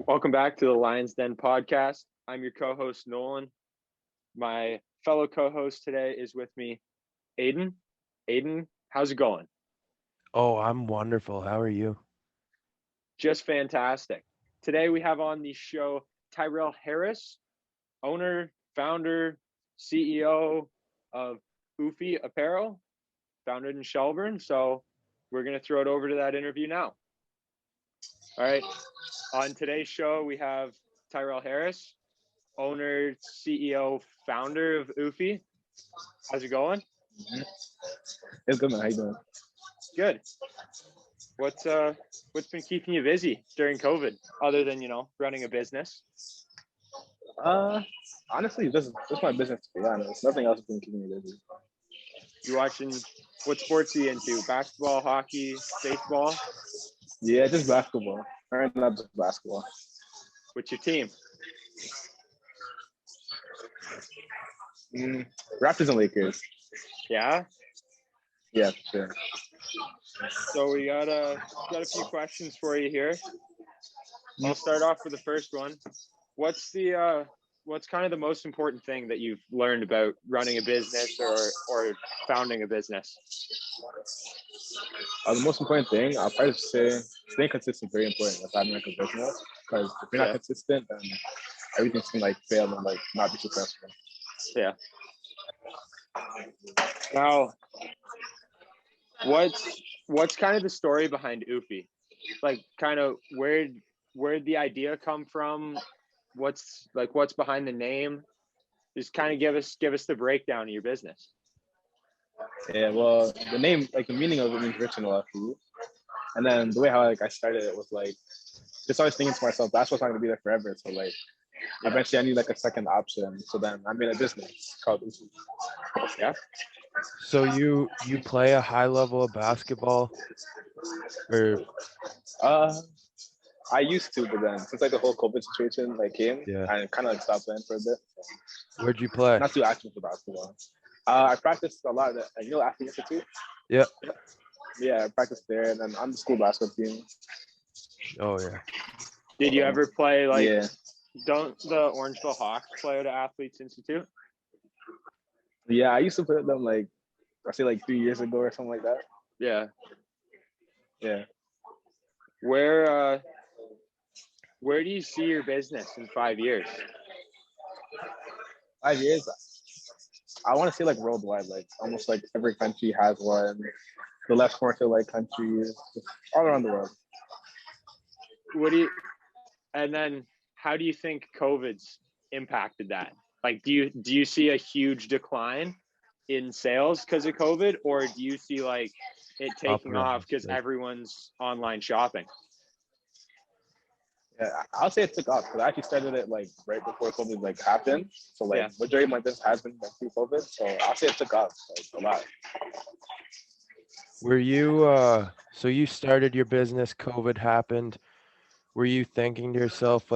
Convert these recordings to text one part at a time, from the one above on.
Welcome back to the Lions Den podcast. I'm your co-host, Nolan. My fellow co-host today is with me, Aiden. Aiden, how's it going? Oh, I'm wonderful. How are you? Just fantastic. Today we have on the show Tyrell Harris, owner, founder, CEO of OOFI Apparel, founded in Shelburne. So we're going to throw it over to that interview now. All right. On today's show, we have Tyrell Harris, owner, CEO, founder of OOFI. How's it going? It's good, man. How you doing? Good. What's been keeping you busy during COVID, other than running a business? Honestly, just my business, to be honest. Nothing else has been keeping me busy. You watching? What sports are you into? Basketball, hockey, baseball? Yeah, just basketball. Right now, just basketball. What's your team? Raptors and Lakers. Yeah. Yeah, for sure. So we got a few questions for you here. I'll start off with the first one. What's kind of the most important thing that you've learned about running a business or founding a business? The most important thing, I'll probably say, staying consistent is very important with having like a business. Because if you're not consistent, then everything's gonna fail and not be successful. Yeah. Now, what's kind of the story behind OOFI? Kind of where'd the idea come from? What's behind the name? Just kind of give us the breakdown of your business. Yeah, well, the name, the meaning of it means rich and wealthy. And then the way how I started it was just always thinking to myself, that's what's not gonna be there forever. So eventually I need a second option. So then I made a business called OOFI. Yeah. So you play a high level of basketball, or? I used to, but then since the whole COVID situation came, Yeah. I kind of stopped playing for a bit. Where'd you play? Not too active for basketball. I practiced a lot at the Athlete Institute. Yeah. Yeah, I practiced there, and then on the school basketball team. Oh yeah. Did you ever play Yeah. Don't the Orangeville Hawks play at Athletes Institute? Yeah, I used to play with them I say 3 years ago or something like that. Yeah. Yeah. Where do you see your business in 5 years? 5 years, I want to say worldwide, almost every country has one. The less commercial countries, all around the world. And then how do you think COVID's impacted that? Do you see a huge decline in sales because of COVID, or do you see it taking off because everyone's online shopping? Yeah, I'll say it took off because I actually started it right before COVID happened. So majority of my business has been through COVID. So I'll say it took off a lot. Were you so you started your business, COVID happened. Were you thinking to yourself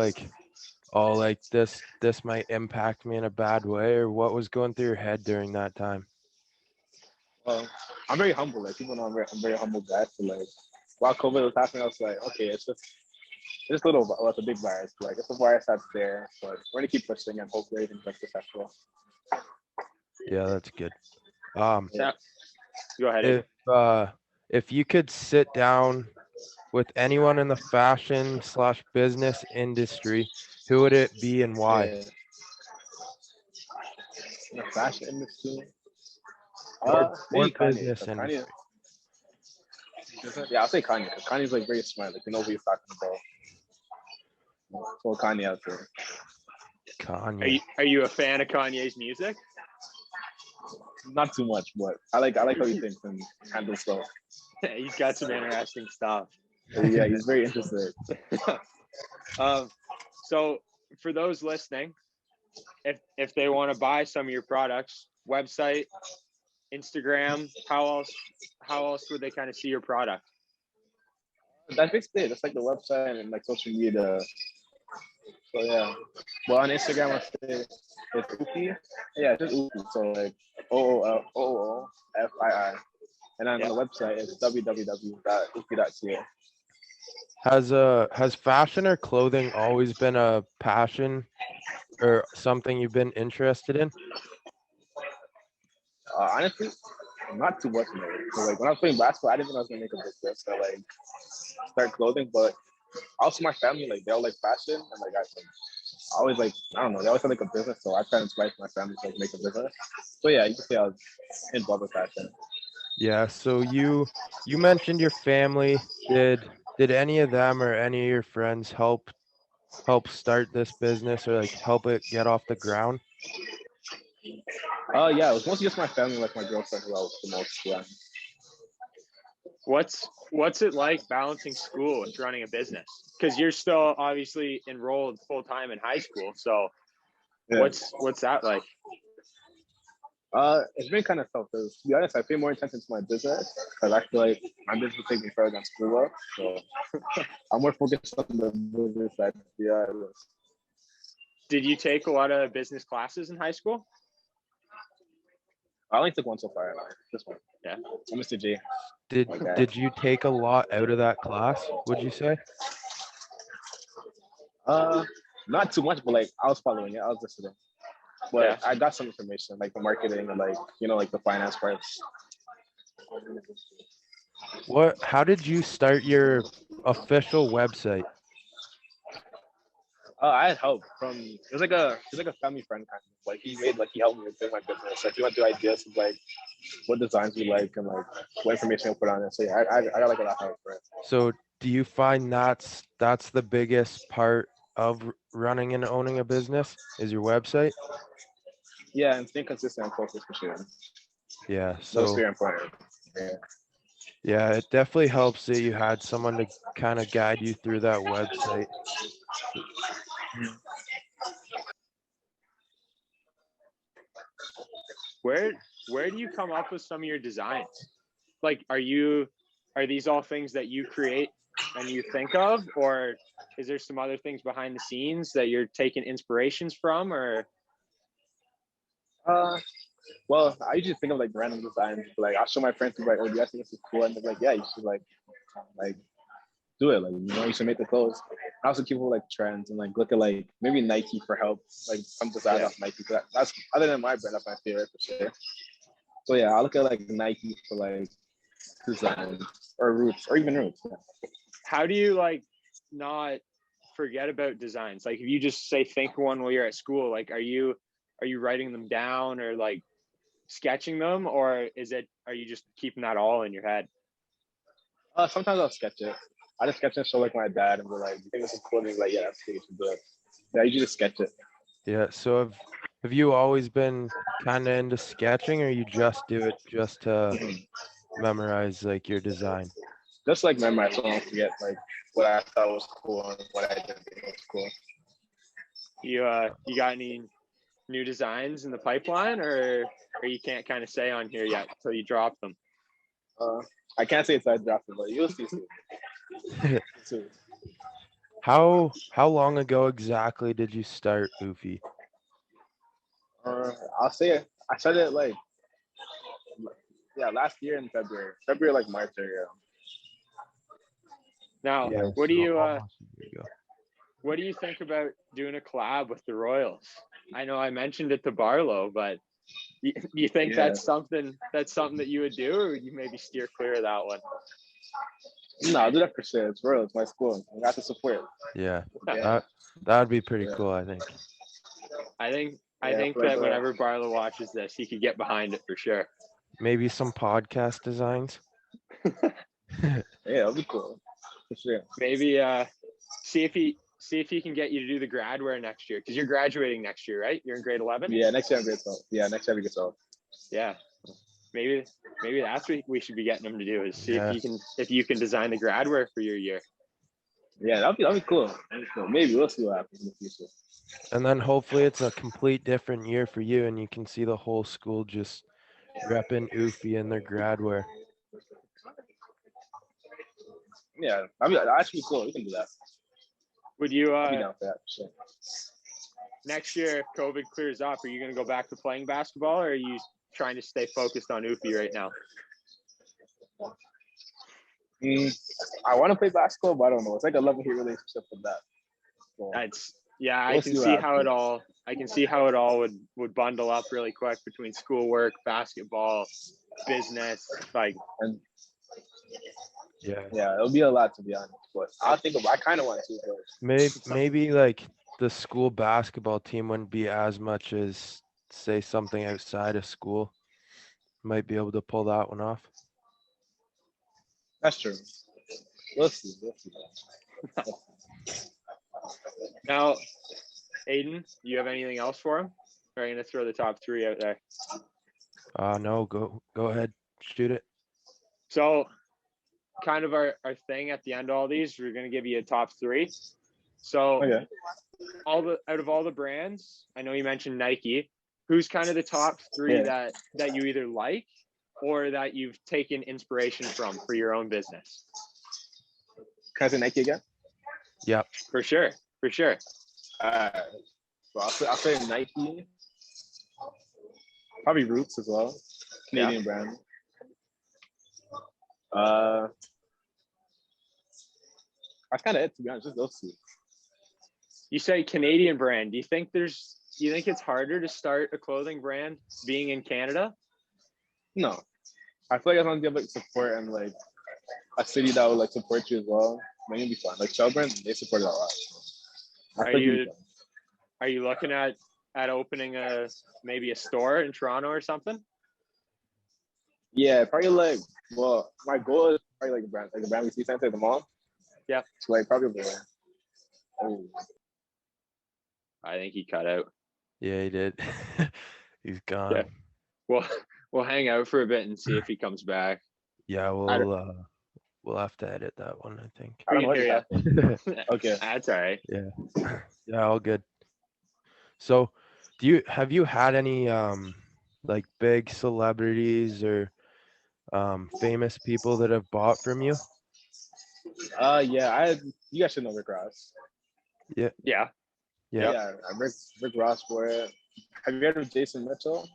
oh, this might impact me in a bad way, or what was going through your head during that time? I'm very humble. People know I'm very humble guy. So while COVID was happening, I was okay, it's just a little, it's a big virus. It's a virus that's there, but we're gonna keep pushing and hopefully everything's successful. Yeah, that's good. Yeah. Go ahead. If you could sit down with anyone in the fashion/business industry, who would it be and why? Yeah. In the fashion industry. Or Maybe business Kanye. industry. Yeah, I'll say Kanye because Kanye's very smart. You know what he's talking about. So Kanye out there. Kanye. Are you a fan of Kanye's music? Not too much, but I like how he thinks and handles stuff. Yeah, he's got some interesting stuff. Yeah, he's very interested. So for those listening, if they want to buy some of your products, website, Instagram, how else would they kind of see your product? That's basically it. That's the website and social media. So yeah. Well, on Instagram, I say it's OOFI. Yeah, just OOFI. So OOFI. And on the website, it's www.oofi.ca. Has fashion or clothing always been a passion or something you've been interested in? Honestly, not too much. Man. So, like when I was playing basketball, I didn't think I was gonna make a business or like start clothing, but also my family like they all like fashion and like I always like I don't know they always had like a business, so I try to inspire my family to like make a business. So yeah, you can say I was involved with fashion. Yeah, so you mentioned your family. Did any of them or any of your friends help start this business or like help it get off the ground? Yeah, it was mostly just my family, like my girlfriend who I was the most. Yeah. What's it like balancing school with running a business? Because you're still obviously enrolled full time in high school. So Yeah. what's that like? It's been kind of tough because, to be honest, I pay more attention to my business because I feel like my business will take me further than schoolwork. So I'm more focused on the business side. Yeah. Did you take a lot of business classes in high school? I only took one so far. This one. Yeah. I'm Mr. J. Did Okay. did you take a lot out of that class, would you say? Uh, Not too much, but like I was following it. I was listening. But Yeah. I got some information, like the marketing and like like the finance parts. How did you start your official website? I had help from it was like a family friend kind of like he helped me with my business. Like he went through ideas of like what designs we like and like what information I put on it. So yeah, I got like a lot of help for it. So do you find that's the biggest part of running and owning a business is your website? Yeah, and staying consistent and focused for sure. Yeah, That's so very important. Yeah. yeah, it definitely helps that you had someone to kind of guide you through that website. Where do you come up with some of your designs? Like are these all things that you create and you think of, or is there some other things behind the scenes that you're taking inspirations from? Or Uh, well, I usually think of like random designs. Like I'll show my friends like, "Oh, do you guys think this is cool?" And they're like, "Yeah, you should like do it. Like you should make the clothes." I also keep with like trends and like look at like maybe Nike for help, like some designs yeah. off Nike. That's other than my brand, that's my favorite for sure. So yeah, I'll look at like Nike for like designs or roots or even roots. Yeah. How do you like not forget about designs? Like if you just say think one while you're at school, like are you writing them down or like sketching them, or are you just keeping that all in your head? Sometimes I'll sketch it. I just sketch and show like my dad and be like, "You think this is cool?" And he's like, "Yeah, that's cool. You should do it." Yeah, I usually just sketch it. Yeah, so have you always been kind of into sketching or you just do it just to memorize like your design? Just like memorize, so I don't forget like what I thought was cool and what I didn't think was cool. You got any new designs in the pipeline, or you can't kind of say on here yet until you drop them? Uh, I can't say it's I dropped it, but you'll see soon. How long ago exactly did you start OOFI? I'll say it. I started like last year in February like March area. Now, Yeah, what do so you almost a year ago. what do you think about doing a collab with the Royals? I know I mentioned it to Barlow, but you think Yeah. that's something that you would do, or would you maybe steer clear of that one? No, I'll do that for sure. It's real. It's my school. I got to support. Yeah, Yeah. that'd be pretty Yeah. cool, I think. I think for that sure. whenever Barlow watches this, he could get behind it for sure. Maybe some podcast designs. Yeah, it'll be cool. For sure. Maybe see if he can get you to do the grad wear next year, because you're graduating next year, right? You're in grade 11. Yeah, next year I'm grade 12. Yeah, next year we get 12. Yeah, maybe that's what we should be getting him to do, is see Yeah. if you can design the grad wear for your year. Yeah, that'll be cool. Maybe we'll see what happens in the future. And then hopefully it's a complete different year for you and you can see the whole school just repping OOFI in their grad wear. Yeah, that'd actually be cool. We can do that. Would you I'll be down for that. Sure. next year, if COVID clears up, are you going to go back to playing basketball, or are you trying to stay focused on OOFI right now? I want to play basketball, but I don't know. It's like a love-hate relationship with that. So, That's yeah, We'll I can see what see how it happens. all I can see how it all would bundle up really quick between schoolwork, basketball, business. Like and Yeah. yeah, it'll be a lot to be honest. But I kind of want to. But Maybe like the school basketball team wouldn't be as much as say something outside of school. Might be able to pull that one off. that's true. We'll see. now, Aiden, you have anything else for him? Or are you gonna throw the top three out there? No, go ahead, shoot it. So kind of our thing at the end of all these, we're gonna give you a top three. So Okay. out of all the brands, I know you mentioned Nike. Who's kind of the top three that you either like or that you've taken inspiration from for your own business? Can I say Nike again? Yep. For sure. Well, I'll say Nike. Probably Roots as well. Canadian brand. That's kind of it, to be honest. Just those two. You say Canadian brand. Do you think it's harder to start a clothing brand being in Canada? No, I feel like as long as you have like support and like a city that would like support you as well, then you'll be fine. Like Shelburne, they support it a lot. Are you looking at opening maybe a store in Toronto or something? Yeah, probably like. Well, my goal is probably like the brand we see center at the mall. Yeah. So like probably there. Oh. I think he cut out. Yeah, he did. He's gone. Yeah. Well, we'll hang out for a bit and see if he comes back. Yeah, we'll have to edit that one, I think. I don't know what hear you Okay. That's all right. Yeah, all good. So, have you had any like big celebrities or famous people that have bought from you? Yeah, you guys should know Rick Ross. Yeah. Yeah, Rick Ross for it. Have you heard of Jason Mitchell?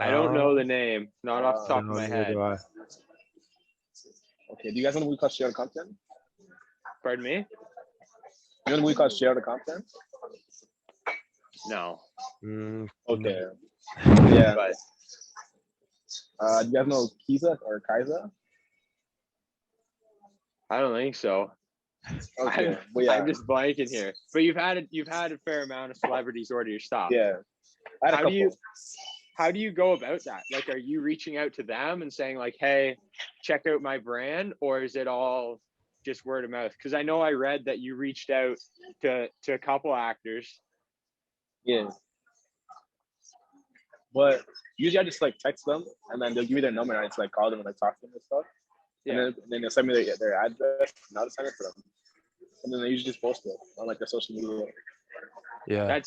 I don't know the name, not off the top of my head. Do I. Okay, do you guys know the movie called Share the Compton? Pardon me? You know the movie called Share the Compton? No. Okay. No. Yeah. But do you guys know Kiza or Kaiza? I don't think so. Okay. I'm just blanking here. But you've had a fair amount of celebrities order your stuff. Yeah. I had a couple. How do you go about that? Like, are you reaching out to them and saying like, hey, check out my brand, or is it all just word of mouth? Because I know I read that you reached out to a couple actors. Yeah. But usually I just like text them and then they'll give me their number and I just like call them and like talk to them and stuff. Yeah. And then they'll send me their address and I'll just sign it for them. And then they usually just post it on like their social media. Yeah,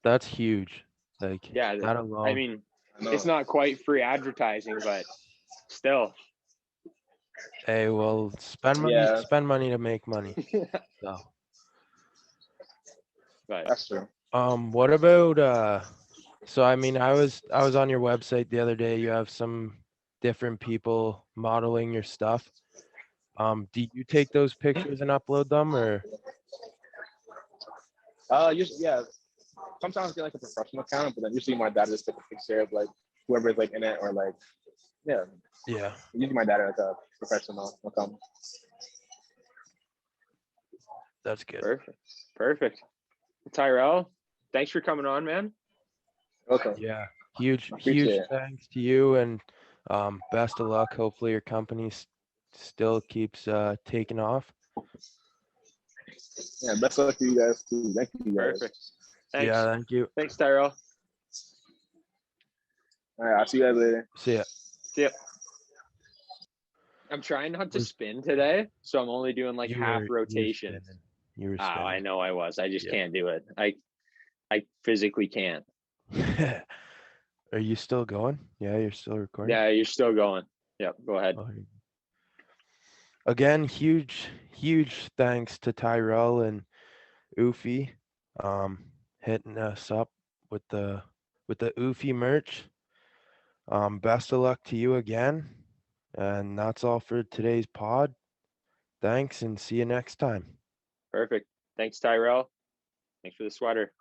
that's huge. Like, yeah, that alone. I mean, it's not quite free advertising, but still. Hey, well, spend money to make money. So. But that's true. What about so I mean, I was on your website the other day. You have some different people modeling your stuff. Do you take those pictures and upload them, or? Usually, yeah. Sometimes I get like a professional account, but then usually my dad just took a picture of like whoever's like in it or like, yeah. Yeah. Usually my dad is like a professional account. That's good. Perfect. Tyrell, thanks for coming on, man. Okay. Yeah. Huge thanks to you, and best of luck. Hopefully your company still keeps taking off. Yeah, best of luck to you guys too. Thank you guys. Perfect. Thanks. Yeah, thank you. Thanks, Tyrell. All right, I'll see you guys later. See ya. I'm trying not to spin today, so I'm only doing like half rotation. You were spinning. I know I was. I just can't do it. I physically can't. Are you still going? Yeah, you're still recording? Yeah, you're still going. Yep, go ahead. Again, huge thanks to Tyrell and OOFI hitting us up with the OOFI merch. Best of luck to you again. And that's all for today's pod. Thanks and see you next time. Perfect. Thanks, Tyrell. Thanks for the sweater.